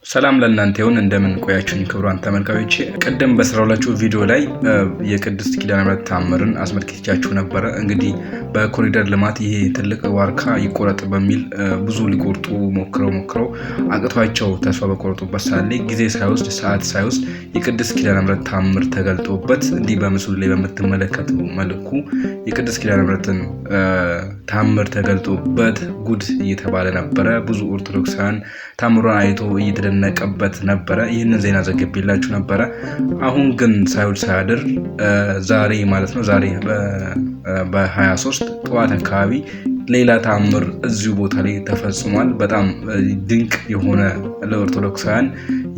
ሰላም ለእናንተ ይሁን። እንደምን ቆያችሁኝ ክቡራን ተመልካቾቼ። ቀደም በሰራሁላችሁ ቪዲዮ ላይ የቅድስት ኪዳነ ምሕረት ተአምርን አስመልክቻችሁ ነበር። እንግዲህ በኮሪደር ልማት ይሄ ትልቅ ዋርካ ይቆረጥ በሚል ብዙ ሊቆርጡ ሞክረው አቅቷቸው ተስፋ በቆረጡበት ሳለ ጊዜ ሳይወስድ ሰዓት ሳይወስድ የቅድስት ኪዳነ ምሕረት ተአምር ተገልጦበት እንዲህ በምስሉ ላይ በምትመለከቱ መልኩ የቅድስት ኪዳነ ምሕረትን ተአምር ተገልጦበት ጉድ እየተባለ ነበረ። ብዙ ኦርቶዶክሳውያን ተአምሩን አይቶ እየተደነቀበት ነበረ። ይህንን ዜና ዘግቤላችሁ ነበረ። አሁን ግን ሳይውል ሳያድር ዛሬ ማለት ነው ዛሬ በ23 ጠዋት አካባቢ ሌላ ተአምር እዚሁ ቦታ ላይ ተፈጽሟል። በጣም ድንቅ የሆነ ለኦርቶዶክሳውያን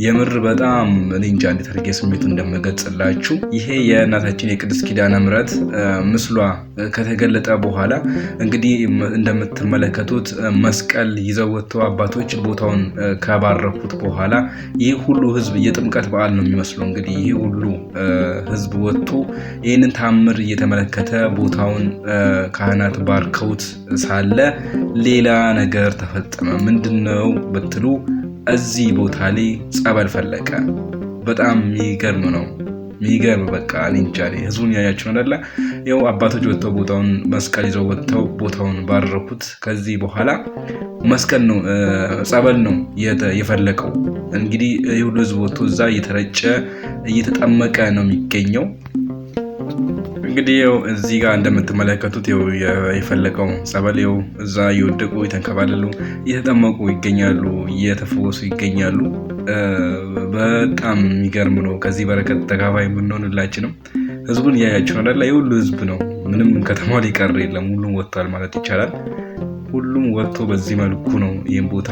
የምር በጣም እንጃ እንዴት አድርጌ ስሜቱን እንደምገልጽላችሁ። ይሄ የእናታችን የቅድስት ኪዳነ ምሕረት ምስሏ ከተገለጠ በኋላ እንግዲህ እንደምትመለከቱት መስቀል ይዘው ወጥተው አባቶች ቦታውን ከባረኩት በኋላ ይህ ሁሉ ሕዝብ የጥምቀት በዓል ነው የሚመስለው። እንግዲህ ይህ ሁሉ ሕዝብ ወጥቶ ይህንን ተአምር እየተመለከተ ቦታውን ካህናት ባርከውት ሳለ ሌላ ነገር ተፈጸመ። ምንድነው ብትሉ እዚህ ቦታ ላይ ጸበል ፈለቀ። በጣም የሚገርም ነው። የሚገርም በቃ እንጃ ህዝቡን ያያችሁ ነው አይደለ? ያው አባቶች ወጥተው ቦታውን መስቀል ይዘው ወጥተው ቦታውን ባረኩት። ከዚህ በኋላ መስቀል ነው ጸበል ነው የፈለቀው። እንግዲህ የሁሉ ህዝብ ወጥቶ እዛ እየተረጨ እየተጠመቀ ነው የሚገኘው። እንግዲህ ያው እዚህ ጋር እንደምትመለከቱት ያው የፈለቀው ጸበል ያው እዛ እየወደቁ የተንከባለሉ እየተጠመቁ ይገኛሉ፣ እየተፈወሱ ይገኛሉ። በጣም የሚገርም ነው። ከዚህ በረከት ተካፋይ የምንሆንላችንም ህዝቡን እያያችሁ ነው አይደል? የሁሉ ህዝብ ነው። ምንም ከተማው ሊቀር የለም። ሁሉም ወጥቷል ማለት ይቻላል። ሁሉም ወጥቶ በዚህ መልኩ ነው ይህን ቦታ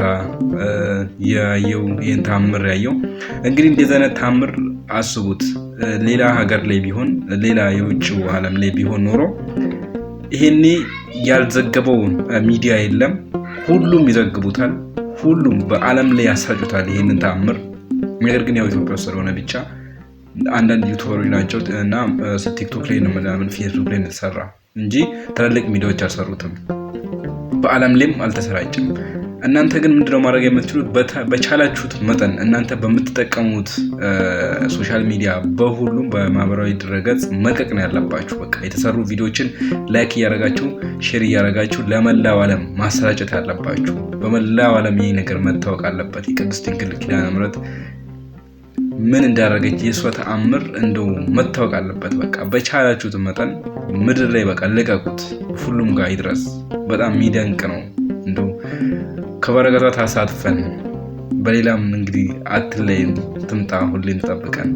ያየው፣ ይህን ተአምር ያየው። እንግዲህ እንደዚህ አይነት ተአምር አስቡት ሌላ ሀገር ላይ ቢሆን፣ ሌላ የውጭው ዓለም ላይ ቢሆን ኖሮ ይሄኔ ያልዘገበው ሚዲያ የለም። ሁሉም ይዘግቡታል፣ ሁሉም በዓለም ላይ ያሳጩታል ይሄንን ተአምር። ነገር ግን ያው ኢትዮጵያ ውስጥ ስለሆነ ብቻ አንዳንድ ዩቲዩበሮች ናቸው እና ቲክቶክ ላይ ነው ምናምን ፌስቡክ ላይ ነው የተሰራ እንጂ ትላልቅ ሚዲያዎች አልሰሩትም። በዓለም ላይም አልተሰራጨም። እናንተ ግን ምንድነው ማድረግ የምትችሉት? በቻላችሁት መጠን እናንተ በምትጠቀሙት ሶሻል ሚዲያ በሁሉም በማህበራዊ ድረገጽ መልቀቅ ነው ያለባችሁ። በቃ የተሰሩ ቪዲዮዎችን ላይክ እያደረጋችሁ ሼር እያደረጋችሁ ለመላው ዓለም ማሰራጨት ያለባችሁ። በመላው ዓለም ይህ ነገር መታወቅ አለበት። የቅድስት ድንግል ኪዳነ ምሕረት ምን እንዳደረገች የእሷ ተአምር እንደው መታወቅ አለበት። በቃ በቻላችሁት መጠን ምድር ላይ በቃ ልቀቁት፣ ሁሉም ጋር ይድረስ። በጣም የሚደንቅ ነው። እንደው ከበረከቷ ታሳትፈን። በሌላም እንግዲህ አትለይን፣ ትምጣ፣ ሁሌም ትጠብቀን።